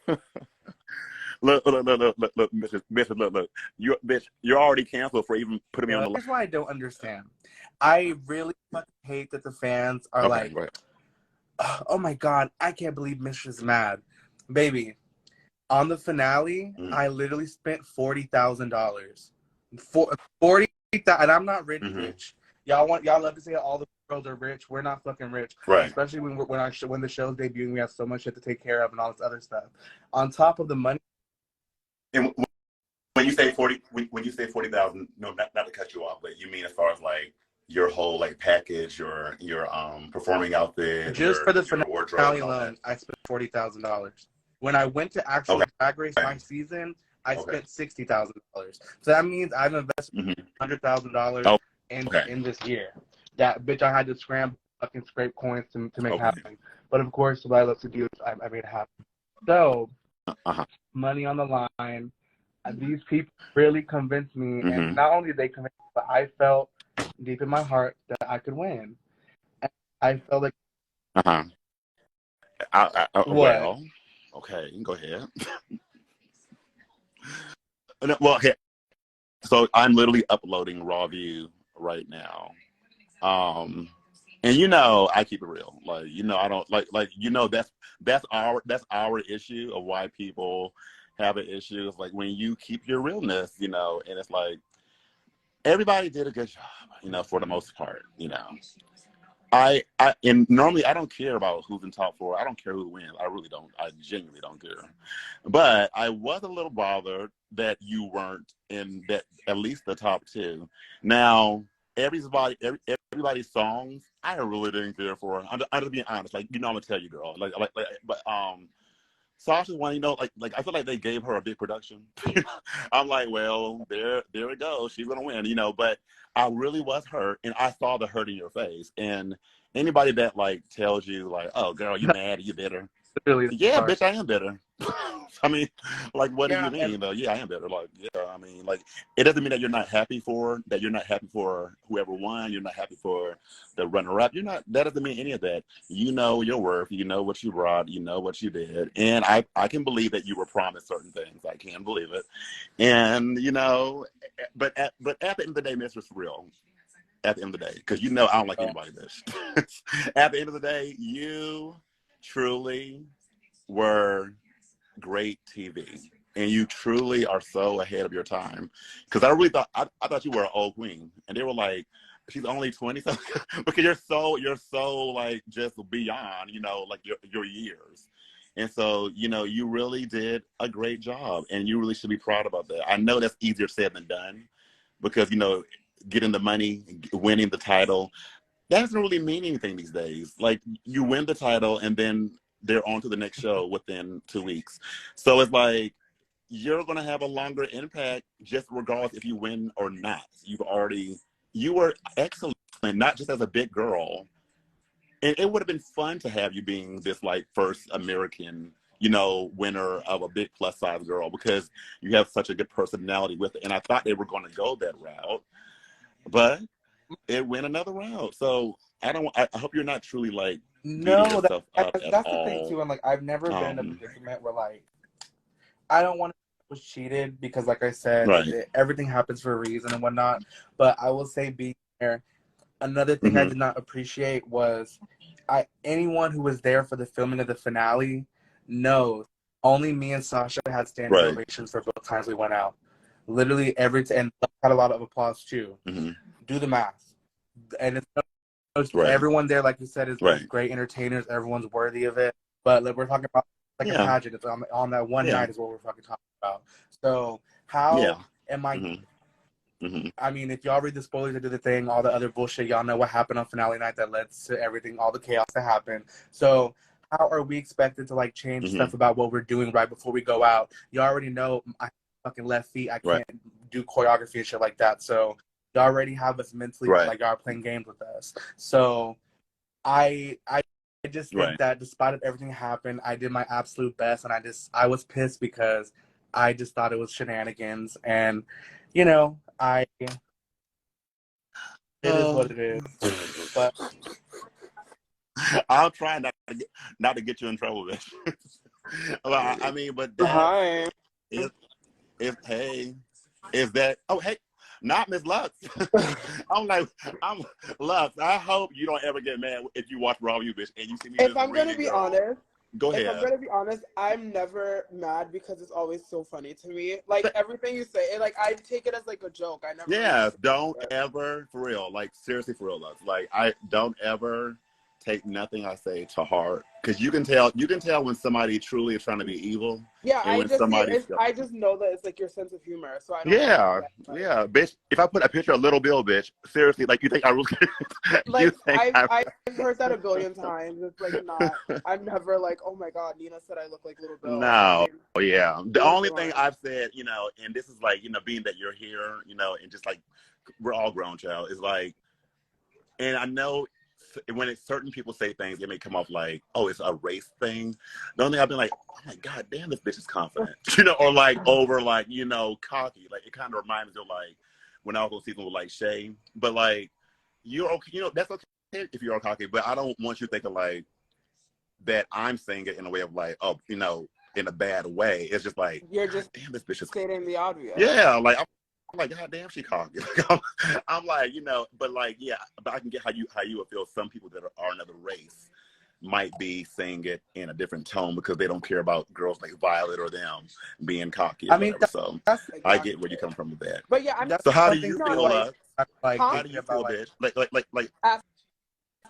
I look, Mrs. Look. You, bitch, you're already canceled for even putting me on the list. here's why I don't understand. I really fucking hate that the fans are like, oh my God, I can't believe Mistress is mad. Baby, on the finale, I literally spent $40,000. And I'm not rich. Y'all love to say all the girls are rich. We're not fucking rich. Right. Especially when the show's debuting, we have so much shit to take care of and all this other stuff. On top of the money. And when you say 40,000, no, not to cut you off, but you mean as far as like your whole like package, your performing outfit, just for the finale alone, I spent $40,000. When I went to actual Drag Race my season, I spent $60,000. So that means I've invested $100,000 in this year. That bitch, I had to fucking scrape coins to make happen. But of course, what I love to do is I made it happen. So money on the line. These people really convinced me, and not only did they convince me, but I felt deep in my heart that I could win. And I felt like well, okay, you can go ahead. Well, okay. So I'm literally uploading Raw View right now. And you know I keep it real. Like, you know, I don't like you know that's our issue of why people have an issue. It's like when you keep your realness, you know, and it's like everybody did a good job, you know, for the most part, you know. And normally I don't care about who's in top 4. I don't care who wins. I really don't. I genuinely don't care. But I was a little bothered that you weren't in that at least the top 2. Now, everybody's songs, I really didn't care for. I'm just being honest. Like, you know, I'm gonna tell you, girl. But Sasha's one, you know, like I feel like they gave her a big production. I'm like, well, there it goes. She's gonna win, you know. But I really was hurt, and I saw the hurt in your face. And anybody that like tells you like, oh, girl, you mad? You bitter? Yeah, bitch, I am bitter. I mean, like, what do you mean though? Yeah, I am bitter. Like, yeah, I mean, like, it doesn't mean that you're not happy for whoever won. You're not happy for the runner-up. That doesn't mean any of that. You know your worth. You know what you brought. You know what you did. And I can believe that you were promised certain things. I can believe it. And you know, but at the end of the day, Mistress, real. At the end of the day, because you know I don't like anybody, bitch. At the end of the day, you truly were great TV, and you truly are so ahead of your time. Because I really thought I thought you were an old queen, and they were like, she's only 20, so because you're so like just beyond, you know, like your years. And so, you know, you really did a great job, and you really should be proud about that. I know that's easier said than done, because, you know, getting the money, winning the title, that doesn't really mean anything these days. Like, you win the title, and then they're on to the next show within 2 weeks. So it's like, you're going to have a longer impact just regardless if you win or not. You were excellent, not just as a big girl. And it would have been fun to have you being this like first American, you know, winner of a big plus size girl, because you have such a good personality with it. And I thought they were going to go that route, but it went another route. So I hope you're not truly like, no, that's the thing too. And like, I've never been in a predicament where like, I don't want to was cheated, because like I said, everything happens for a reason and whatnot. But I will say, being there, another thing I did not appreciate was anyone who was there for the filming of the finale knows only me and Sasha had standing ovations for both times we went out. Literally and had a lot of applause too. Do the math. And it's everyone there, like you said, is great entertainers. Everyone's worthy of it. But like, we're talking about like a pageant. It's on that one night is what we're fucking talking about. So how am I? I mean, if y'all read the spoilers that do the thing, all the other bullshit, y'all know what happened on finale night that led to everything, all the chaos that happened. So how are we expected to like change stuff about what we're doing right before we go out? You already know I fucking left feet. I can't do choreography and shit like that. So you already have us mentally like y'all are playing games with us. So I just think that despite of everything happened, I did my absolute best, and I was pissed because I just thought it was shenanigans, and you know, it is what it is. But I'll try not to get you in trouble, bitch. Well, I mean, but that Hi. is hey, is that? Oh, hey, not Miss Luxx. I'm Luxx. I hope you don't ever get mad if you watch Raw, you bitch, and you see me. If I'm gonna be honest, go ahead. If I'm gonna be honest, I'm never mad because it's always so funny to me. Like everything you say, like I take it as like a joke. I never. Yeah, don't ever, for real, like seriously, for real, Luxx. Like I don't ever take nothing I say to heart, because you can tell when somebody truly is trying to be evil. Yeah, I just know that it's like your sense of humor. So I don't. Yeah, bitch. If I put a picture of Little Bill, bitch, seriously, like you think I really? Like I've heard that a billion times. It's like not. I'm never like, oh my god, Nina said I look like Little Bill. No, I mean, yeah. The only thing I've said, and this is like, being that you're here, and just like we're all grown, child, is like, and I know when certain people say things, it may come off like, oh, it's a race thing. The only thing I've been like, oh my god, damn, this bitch is confident, or like over like, cocky. Like it kind of reminds me of like when I was on season with like Shay, but like you're okay, that's okay if you're all cocky, but I don't want you thinking like that I'm saying it in a way of like, oh, in a bad way. It's just like, you're just damn, this bitch is stating the obvious. Yeah, like I'm like, god damn, she cocky. I'm like, but like, yeah, but I can get how you would feel. Some people that are another race might be saying it in a different tone because they don't care about girls like Violet or them being cocky. I mean, so I get where you come from with that. But yeah, so how do you feel? Like, how do you feel, bitch? Like after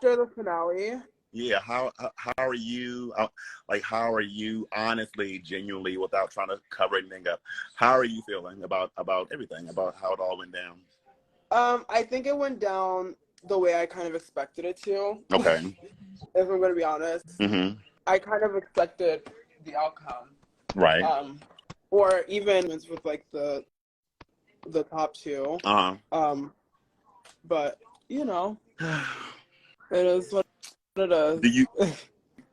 the finale. Yeah, how are you? How are you? Honestly, genuinely, without trying to cover anything up, how are you feeling about everything, about how it all went down? I think it went down the way I kind of expected it to. Okay. If I'm gonna be honest, I kind of expected the outcome. Right. Or even with like the top two. But it is what it is.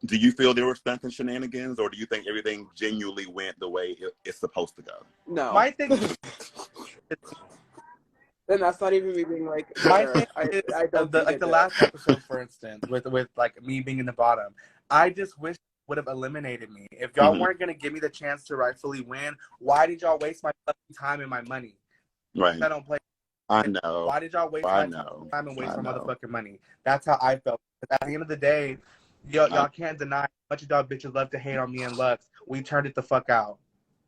Do you feel there were stunts and shenanigans, or do you think everything genuinely went the way it's supposed to go? No. My thing is, and that's not even me being like. My thing is, I don't like the last episode, for instance, with like me being in the bottom. I just wish would have eliminated me. If y'all weren't gonna give me the chance to rightfully win, why did y'all waste my time and my money? Right. I don't play. I know. Why did y'all waste my time and waste my motherfucking money? That's how I felt. At the end of the day, y'all can't deny how much of y'all bitches love to hate on me and Luxx. We turned it the fuck out.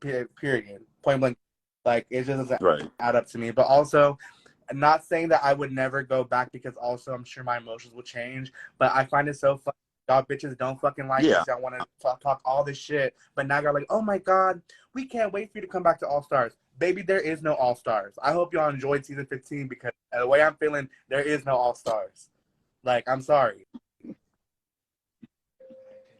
Period. Point blank. Like, it just doesn't add up to me. But also, I'm not saying that I would never go back, because also I'm sure my emotions will change. But I find it so funny. Y'all bitches don't fucking like this. Y'all want to talk all this shit. But now you're like, oh my god, we can't wait for you to come back to All Stars. Baby, there is no All Stars. I hope y'all enjoyed season 15, because the way I'm feeling, there is no All Stars. Like, I'm sorry.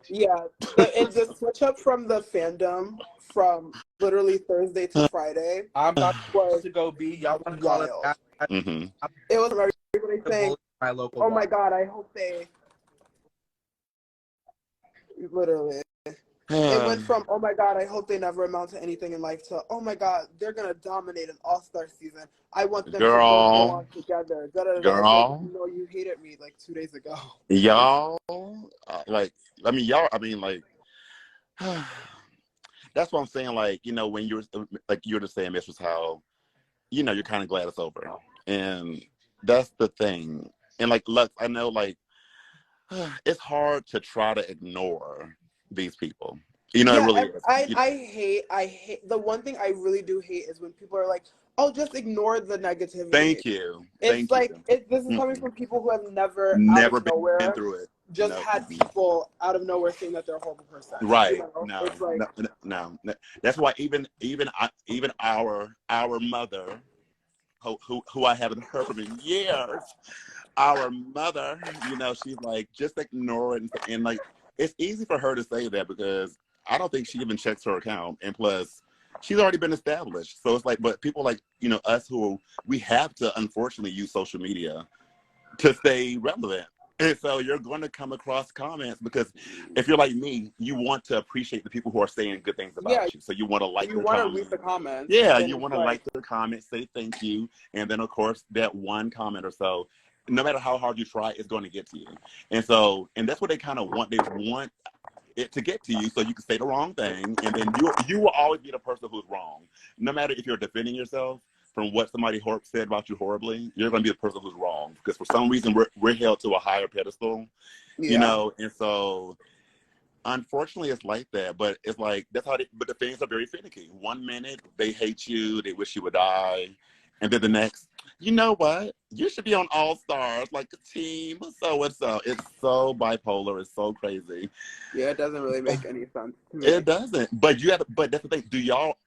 Yeah, it's the switch up from the fandom from literally Thursday to Friday. I'm not supposed to go be. Y'all want to call it that? It was everybody saying, oh my god, I hope they... Literally. It went from, oh my god, I hope they never amount to anything in life, to, oh my god, they're going to dominate an all-star season. I want them to go on together. Girl. Like, you hated me like 2 days ago. Y'all, that's what I'm saying. Like, when you're just saying, Mistress, how, you're kind of glad it's over. And that's the thing. And like, Luxx, I know, like, it's hard to try to ignore these people. It really is. I hate the one thing I really do hate is when people are like, oh, just ignore the negativity. Thank you. It's this is coming from people who have never out of nowhere been through it. Just had people out of nowhere saying that they're a horrible person. Right. No. That's why even our mother, who I haven't heard from in years, our mother, she's like, just ignore it. And like, it's easy for her to say that because I don't think she even checks her account. And plus, she's already been established. So it's like, but people like, us we have to unfortunately use social media to stay relevant. And so you're going to come across comments, because if you're like me, you want to appreciate the people who are saying good things about you. So you want to like their comments. Read the comments. Yeah, you want to like their comments, say thank you. And then, of course, that one comment or so, no matter how hard you try, it's going to get to you. And so, and that's what they kind of want. They want it to get to you, so you can say the wrong thing, and then you will always be the person who's wrong, no matter if you're defending yourself from what somebody said about you horribly. You're going to be the person who's wrong, because for some reason we're held to a higher pedestal, you know, and so unfortunately it's like that. But it's like that's how but the fans are very finicky. One minute they hate you, they wish you would die, and then the next, you know what, you should be on All Stars like a team so and so. It's so bipolar, it's so crazy. Yeah, it doesn't really make any sense to me. It doesn't. But but that's the thing.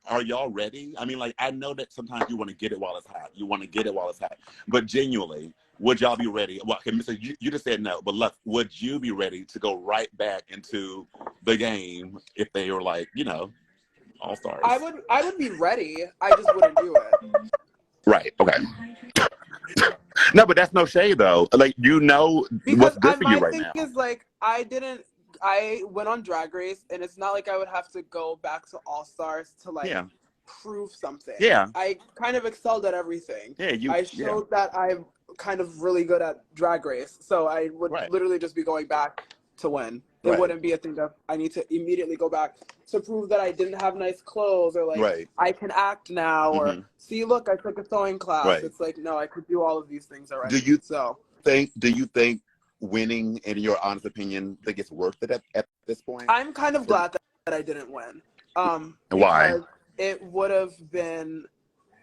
Are y'all ready? I mean, like, I know that sometimes you want to get it while it's hot. You want to get it while it's hot. But genuinely, would y'all be ready? Well, okay, Mr. You just said no, but look, would you be ready to go right back into the game if they were like, you know, All Stars? I would be ready. I just wouldn't do it. Right. Okay. No, but that's no shade though. Like, you know, because what's good for you right now. My thing is, like, I went on Drag Race, and it's not like I would have to go back to All Stars to like prove something. Yeah. I kind of excelled at everything. Yeah, I showed that I'm kind of really good at Drag Race, so I would literally just be going back to win. It wouldn't be a thing that I need to immediately go back to prove that I didn't have nice clothes, or like I can act now, or see, look, I took a sewing class. It's like, no, I could do all of these things already. Do you think winning, in your honest opinion, think it's worth it at this point? I'm kind of glad that I didn't win. Why? It would have been,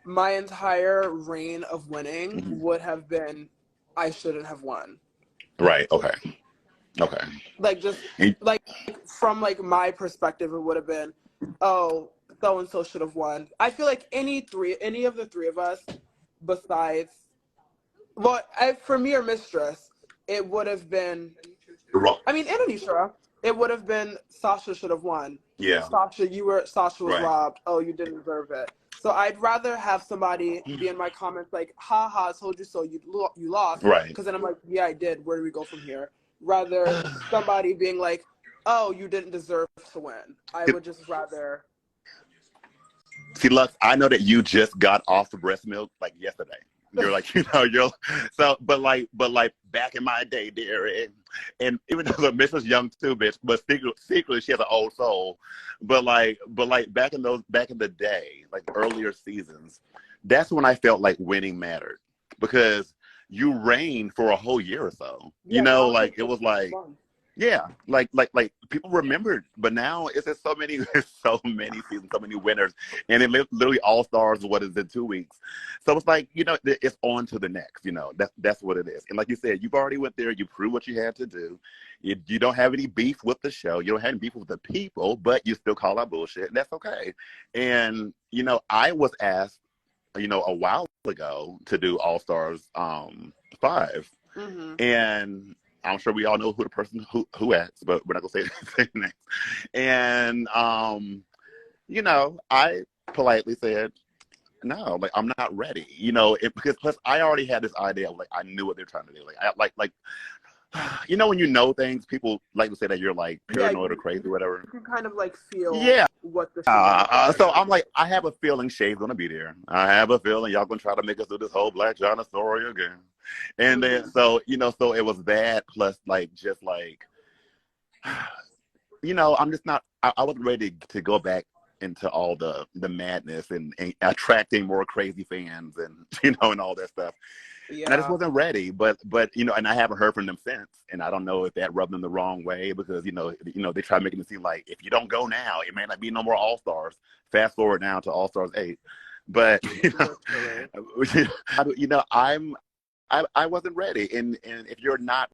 my entire reign of winning would have been, I shouldn't have won. Right. Okay. Okay. Like, just like from like my perspective, it would have been, oh, so and so should have won. I feel like any of the three of us, besides, well, for me or Misstress, it would have been, I mean, and Anisha, it would have been Sasha should have won. Yeah. Sasha was robbed. Oh, you didn't deserve it. So I'd rather have somebody be in my comments like, ha ha, I told you so, you lost. Right. Because then I'm like, yeah, I did. Where do we go from here? Rather somebody being like, oh, you didn't deserve to win. I would just rather. See, Luxx, I know that you just got off the breast milk like yesterday. You're like, you know, but like back in my day, dear, and even though the Mistress young too, bitch, but secretly she has an old soul. But like back in the day, like earlier seasons, that's when I felt like winning mattered, because you reigned for a whole year or so. You know, like it was like, like people remembered. But now it's just so many seasons, so many winners, and it literally All Stars. What is it, 2 weeks? So it's like, you know, it's on to the next. You know, that's what it is. And like you said, you've already went there. You proved what you had to do. You don't have any beef with the show. You don't have any beef with the people, but you still call out bullshit, and that's okay. And you know, I was asked, you know, a while ago to do All Stars 5, and I'm sure we all know who the person who asked, but we're not gonna say names. And you know, I politely said no, like, I'm not ready. You know, because plus I already had this idea of, like, I knew what they're trying to do. Like you know, when you know things, people like to say that you're like paranoid or crazy or whatever. You can kind of like feel what the so I'm like, I have a feeling Shay's gonna be there. I have a feeling y'all gonna try to make us do this whole Black China story again. And then so, you know, so it was that plus like just like, you know, I'm just not, I wasn't ready to go back into all the madness and attracting more crazy fans and, you know, and all that stuff. Yeah. And I just wasn't ready, but you know, and I haven't heard from them since, and I don't know if that rubbed them the wrong way, because you know they try making it seem like if you don't go now, it may not be no more All Stars. Fast forward now to All Stars 8, but you know, I wasn't ready, and if you're not